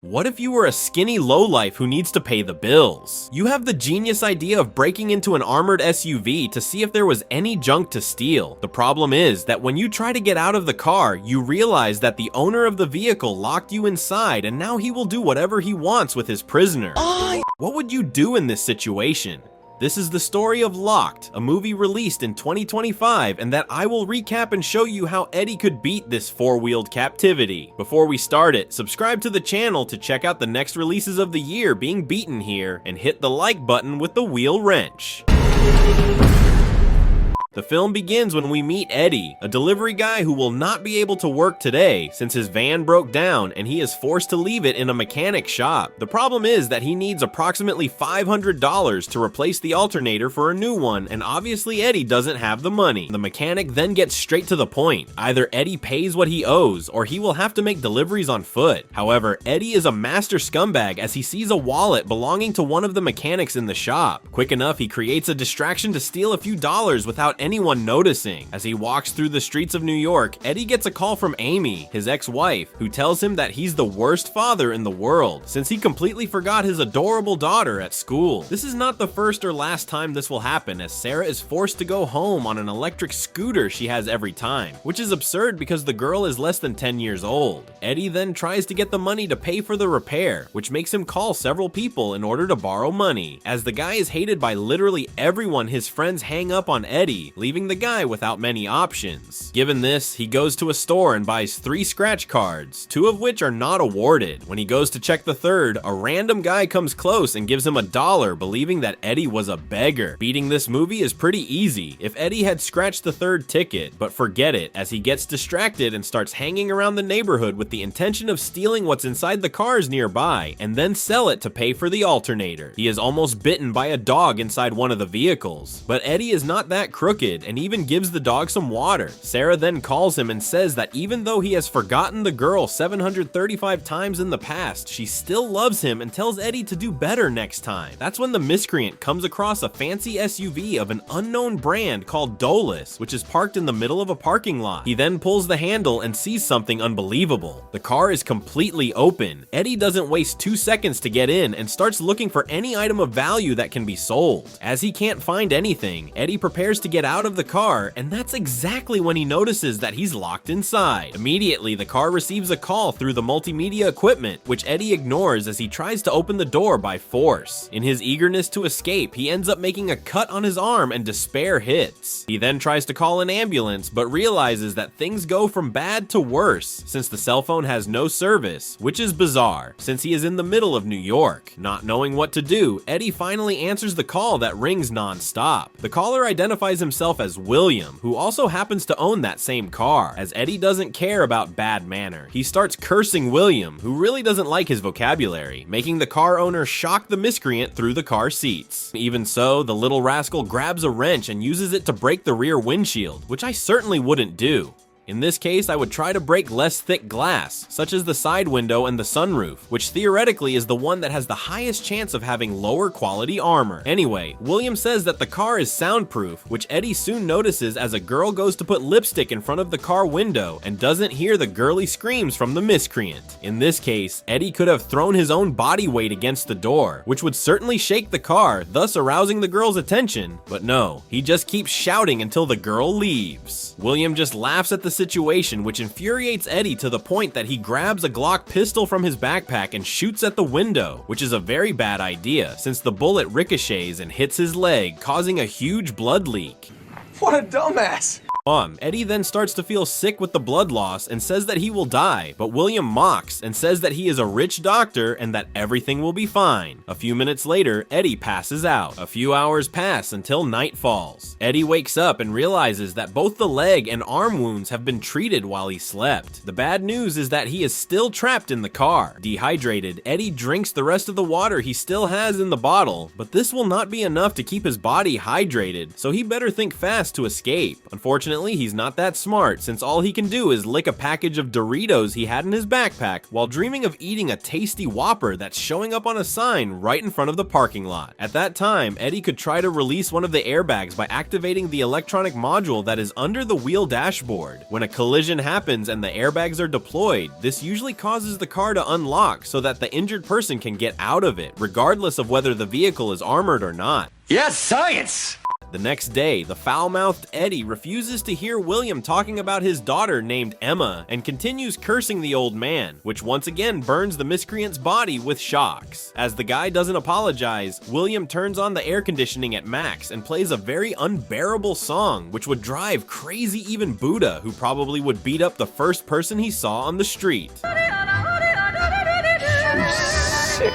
What if you were a skinny lowlife who needs to pay the bills? You have the genius idea of breaking into an armored SUV to see if there was any junk to steal. The problem is that when you try to get out of the car, you realize that the owner of the vehicle locked you inside and now he will do whatever he wants with his prisoner. What would you do in this situation? This is the story of Locked, a movie released in 2025, and that I will recap and show you how Eddie could beat this four-wheeled captivity. Before we start it, subscribe to the channel to check out the next releases of the year being beaten here, and hit the like button with the wheel wrench. The film begins when we meet Eddie, a delivery guy who will not be able to work today since his van broke down and he is forced to leave it in a mechanic shop. The problem is that he needs approximately $500 to replace the alternator for a new one, and obviously Eddie doesn't have the money. The mechanic then gets straight to the point. Either Eddie pays what he owes or he will have to make deliveries on foot. However, Eddie is a master scumbag as he sees a wallet belonging to one of the mechanics in the shop. Quick enough, he creates a distraction to steal a few dollars without anyone noticing. As he walks through the streets of New York, Eddie gets a call from Amy, his ex-wife, who tells him that he's the worst father in the world since he completely forgot his adorable daughter at school. This is not the first or last time this will happen, as Sarah is forced to go home on an electric scooter she has every time, which is absurd because the girl is less than 10 years old. Eddie then tries to get the money to pay for the repair, which makes him call several people in order to borrow money. As the guy is hated by literally everyone, his friends hang up on Eddie, leaving the guy without many options. Given this, he goes to a store and buys 3 scratch cards, 2 of which are not awarded. When he goes to check the third, a random guy comes close and gives him $1, believing that Eddie was a beggar. Beating this movie is pretty easy if Eddie had scratched the third ticket, but forget it as he gets distracted and starts hanging around the neighborhood with the intention of stealing what's inside the cars nearby and then sell it to pay for the alternator. He is almost bitten by a dog inside one of the vehicles, but Eddie is not that crooked and even gives the dog some water. Sarah then calls him and says that even though he has forgotten the girl 735 times in the past, she still loves him and tells Eddie to do better next time. That's when the miscreant comes across a fancy SUV of an unknown brand called Dolus, which is parked in the middle of a parking lot. He then pulls the handle and sees something unbelievable. The car is completely open. Eddie doesn't waste 2 seconds to get in and starts looking for any item of value that can be sold. As he can't find anything, Eddie prepares to get out of the car, and that's exactly when he notices that he's locked inside. Immediately, the car receives a call through the multimedia equipment, which Eddie ignores as he tries to open the door by force. In his eagerness to escape, he ends up making a cut on his arm and despair hits. He then tries to call an ambulance, but realizes that things go from bad to worse since the cell phone has no service, which is bizarre since he is in the middle of New York. Not knowing what to do, Eddie finally answers the call that rings non-stop. The caller identifies himself as William, who also happens to own that same car. As Eddie doesn't care about bad manner, he starts cursing William, who really doesn't like his vocabulary, making the car owner shock the miscreant through the car seats. Even so, the little rascal grabs a wrench and uses it to break the rear windshield, which I certainly wouldn't do. In this case, I would try to break less thick glass, such as the side window and the sunroof, which theoretically is the one that has the highest chance of having lower quality armor. Anyway, William says that the car is soundproof, which Eddie soon notices as a girl goes to put lipstick in front of the car window and doesn't hear the girly screams from the miscreant. In this case, Eddie could have thrown his own body weight against the door, which would certainly shake the car, thus arousing the girl's attention, but no, he just keeps shouting until the girl leaves. William just laughs at the situation, which infuriates Eddie to the point that he grabs a Glock pistol from his backpack and shoots at the window, which is a very bad idea since the bullet ricochets and hits his leg, causing a huge blood leak. What a dumbass! Eddie then starts to feel sick with the blood loss and says that he will die, but William mocks and says that he is a rich doctor and that everything will be fine. A few minutes later, Eddie passes out. A few hours pass until night falls. Eddie wakes up and realizes that both the leg and arm wounds have been treated while he slept. The bad news is that he is still trapped in the car. Dehydrated, Eddie drinks the rest of the water he still has in the bottle, but this will not be enough to keep his body hydrated, so he better think fast to escape. Unfortunately, Unfortunately, he's not that smart, since all he can do is lick a package of Doritos he had in his backpack while dreaming of eating a tasty Whopper that's showing up on a sign right in front of the parking lot. At that time, Eddie could try to release one of the airbags by activating the electronic module that is under the wheel dashboard. When a collision happens and the airbags are deployed, this usually causes the car to unlock so that the injured person can get out of it, regardless of whether the vehicle is armored or not. Yes, science! The next day, the foul-mouthed Eddie refuses to hear William talking about his daughter named Emma and continues cursing the old man, which once again burns the miscreant's body with shocks. As the guy doesn't apologize, William turns on the air conditioning at max and plays a very unbearable song, which would drive crazy even Buddha, who probably would beat up the first person he saw on the street. Sick.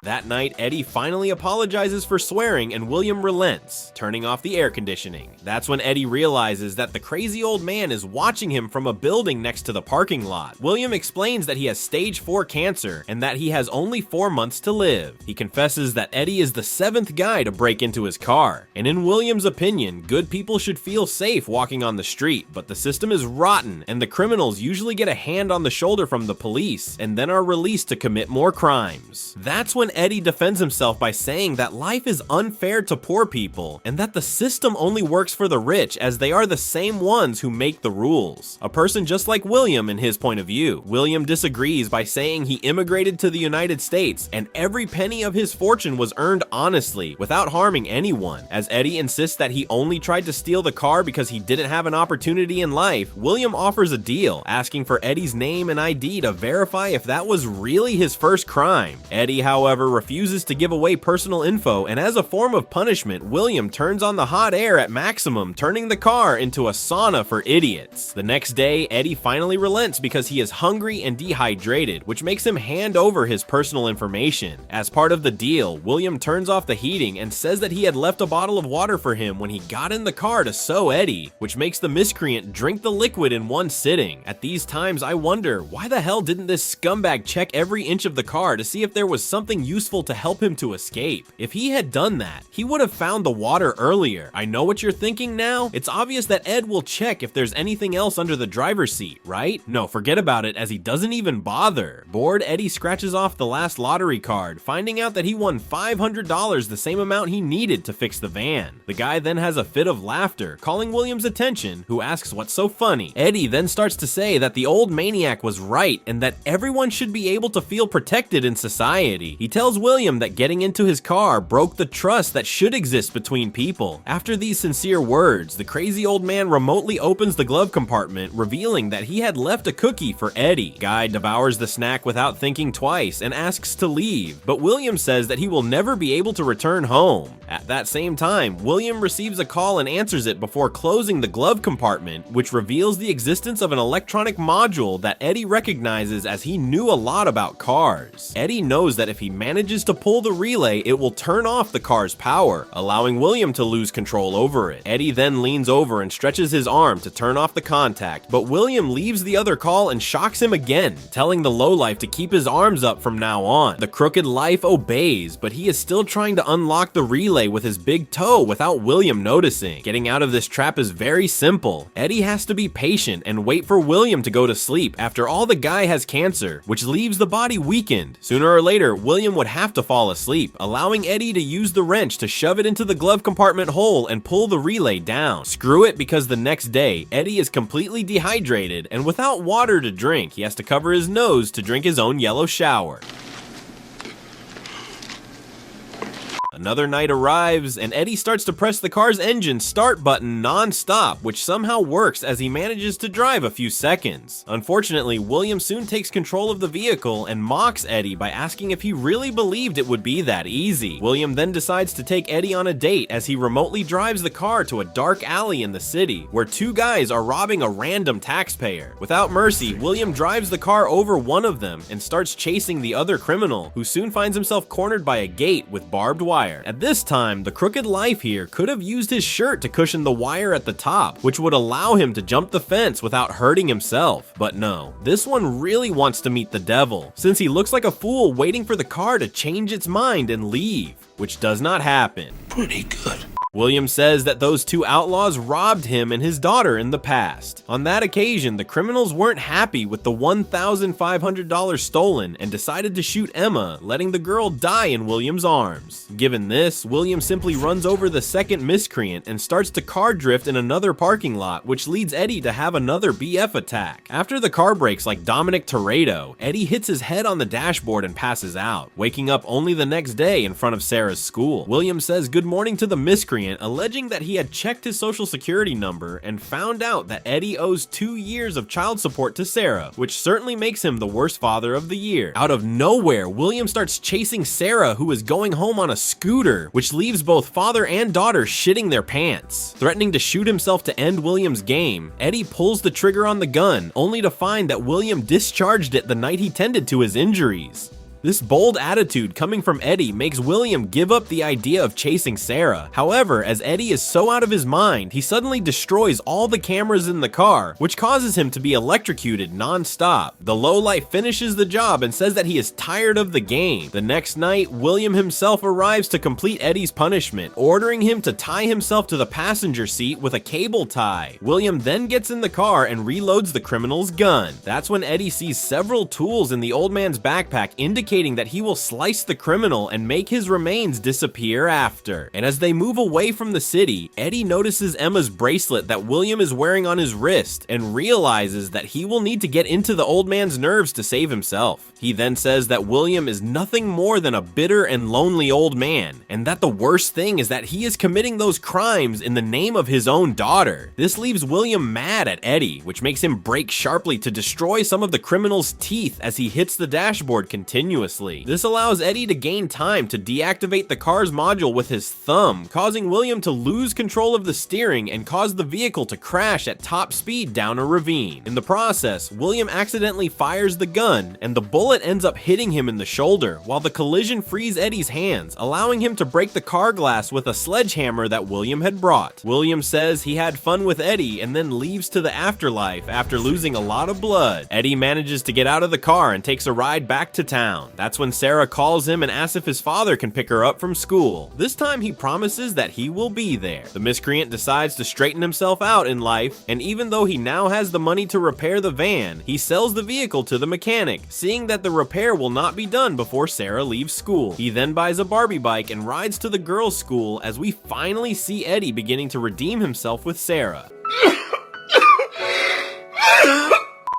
That night, Eddie finally apologizes for swearing and William relents, turning off the air conditioning. That's when Eddie realizes that the crazy old man is watching him from a building next to the parking lot. William explains that he has stage 4 cancer and that he has only 4 months to live. He confesses that Eddie is the 7th guy to break into his car. And in William's opinion, good people should feel safe walking on the street, but the system is rotten and the criminals usually get a hand on the shoulder from the police and then are released to commit more crimes. That's when Eddie defends himself by saying that life is unfair to poor people and that the system only works for the rich as they are the same ones who make the rules. A person just like William in his point of view. William disagrees by saying he immigrated to the United States and every penny of his fortune was earned honestly without harming anyone. As Eddie insists that he only tried to steal the car because he didn't have an opportunity in life, William offers a deal, asking for Eddie's name and ID to verify if that was really his first crime. Eddie, however, refuses to give away personal info, and as a form of punishment, William turns on the hot air at maximum, turning the car into a sauna for idiots. The next day, Eddie finally relents because he is hungry and dehydrated, which makes him hand over his personal information. As part of the deal, William turns off the heating and says that he had left a bottle of water for him when he got in the car to sew Eddie, which makes the miscreant drink the liquid in one sitting. At these times, I wonder, why the hell didn't this scumbag check every inch of the car to see if there was something useful to help him to escape? If he had done that, he would have found the water earlier. I know what you're thinking now. It's obvious that Ed will check if there's anything else under the driver's seat, right? No, forget about it, as he doesn't even bother. Bored, Eddie scratches off the last lottery card, finding out that he won $500, the same amount he needed to fix the van. The guy then has a fit of laughter, calling William's attention, who asks what's so funny. Eddie then starts to say that the old maniac was right and that everyone should be able to feel protected in society. He tells William that getting into his car broke the trust that should exist between people. After these sincere words, the crazy old man remotely opens the glove compartment, revealing that he had left a cookie for Eddie. Guy devours the snack without thinking twice and asks to leave, but William says that he will never be able to return home. At that same time, William receives a call and answers it before closing the glove compartment, which reveals the existence of an electronic module that Eddie recognizes as he knew a lot about cars. Eddie knows that if he manages to pull the relay, it will turn off the car's power, allowing William to lose control over it. Eddie then leans over and stretches his arm to turn off the contact, but William leaves the other call and shocks him again, telling the lowlife to keep his arms up from now on. The crooked life obeys, but he is still trying to unlock the relay with his big toe without William noticing. Getting out of this trap is very simple. Eddie has to be patient and wait for William to go to sleep. After all, the guy has cancer, which leaves the body weakened. Sooner or later, William would have to fall asleep, allowing Eddie to use the wrench to shove it into the glove compartment hole and pull the relay down. Screw it, because the next day, Eddie is completely dehydrated and without water to drink. He has to cover his nose to drink his own yellow shower. Another night arrives, and Eddie starts to press the car's engine start button non-stop, which somehow works as he manages to drive a few seconds. Unfortunately, William soon takes control of the vehicle and mocks Eddie by asking if he really believed it would be that easy. William then decides to take Eddie on a date as he remotely drives the car to a dark alley in the city, where two guys are robbing a random taxpayer. Without mercy, William drives the car over one of them and starts chasing the other criminal, who soon finds himself cornered by a gate with barbed wire. wire. At this time, the crooked life here could have used his shirt to cushion the wire at the top, which would allow him to jump the fence without hurting himself. But no, this one really wants to meet the devil, since he looks like a fool waiting for the car to change its mind and leave, which does not happen. Pretty good. William says that those two outlaws robbed him and his daughter in the past. On that occasion, the criminals weren't happy with the $1,500 stolen and decided to shoot Emma, letting the girl die in William's arms. Given this, William simply runs over the second miscreant and starts to car drift in another parking lot, which leads Eddie to have another BF attack. After the car breaks like Dominic Toretto, Eddie hits his head on the dashboard and passes out, waking up only the next day in front of Sarah's school. William says good morning to the miscreant, alleging that he had checked his social security number and found out that Eddie owes 2 years of child support to Sarah, which certainly makes him the worst father of the year. Out of nowhere, William starts chasing Sarah, who is going home on a scooter, which leaves both father and daughter shitting their pants. Threatening to shoot himself to end William's game, Eddie pulls the trigger on the gun, only to find that William discharged it the night he tended to his injuries. This bold attitude coming from Eddie makes William give up the idea of chasing Sarah. However, as Eddie is so out of his mind, he suddenly destroys all the cameras in the car, which causes him to be electrocuted non-stop. The lowlife finishes the job and says that he is tired of the game. The next night, William himself arrives to complete Eddie's punishment, ordering him to tie himself to the passenger seat with a cable tie. William then gets in the car and reloads the criminal's gun. That's when Eddie sees several tools in the old man's backpack, indicating that he will slice the criminal and make his remains disappear after. And as they move away from the city, Eddie notices Emma's bracelet that William is wearing on his wrist and realizes that he will need to get into the old man's nerves to save himself. He then says that William is nothing more than a bitter and lonely old man, and that the worst thing is that he is committing those crimes in the name of his own daughter. This leaves William mad at Eddie, which makes him brake sharply to destroy some of the criminal's teeth as he hits the dashboard continuously. This allows Eddie to gain time to deactivate the car's module with his thumb, causing William to lose control of the steering and cause the vehicle to crash at top speed down a ravine. In the process, William accidentally fires the gun, and the bullet ends up hitting him in the shoulder, while the collision frees Eddie's hands, allowing him to break the car glass with a sledgehammer that William had brought. William says he had fun with Eddie and then leaves to the afterlife after losing a lot of blood. Eddie manages to get out of the car and takes a ride back to town. That's when Sarah calls him and asks if his father can pick her up from school. This time he promises that he will be there. The miscreant decides to straighten himself out in life, and even though he now has the money to repair the van, he sells the vehicle to the mechanic, seeing that the repair will not be done before Sarah leaves school. He then buys a Barbie bike and rides to the girls' school as we finally see Eddie beginning to redeem himself with Sarah.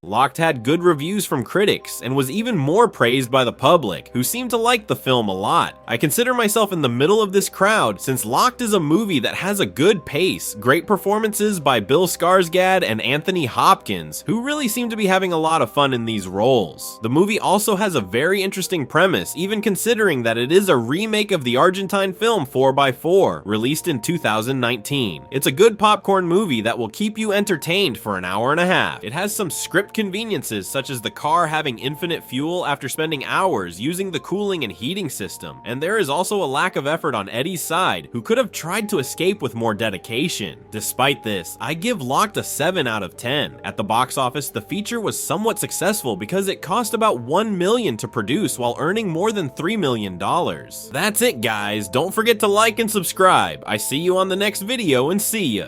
Locked had good reviews from critics and was even more praised by the public, who seemed to like the film a lot. I consider myself in the middle of this crowd since Locked is a movie that has a good pace, great performances by Bill Skarsgård and Anthony Hopkins, who really seem to be having a lot of fun in these roles. The movie also has a very interesting premise, even considering that it is a remake of the Argentine film 4x4, released in 2019. It's a good popcorn movie that will keep you entertained for an hour and a half. It has some script conveniences such as the car having infinite fuel after spending hours using the cooling and heating system, and there is also a lack of effort on Eddie's side, who could have tried to escape with more dedication. Despite this, I give Locked a 7 out of 10. At the box office, the feature was somewhat successful because it cost about $1 million to produce while earning more than $3 million. That's it, guys. Don't forget to like and subscribe. I see you on the next video, and see ya.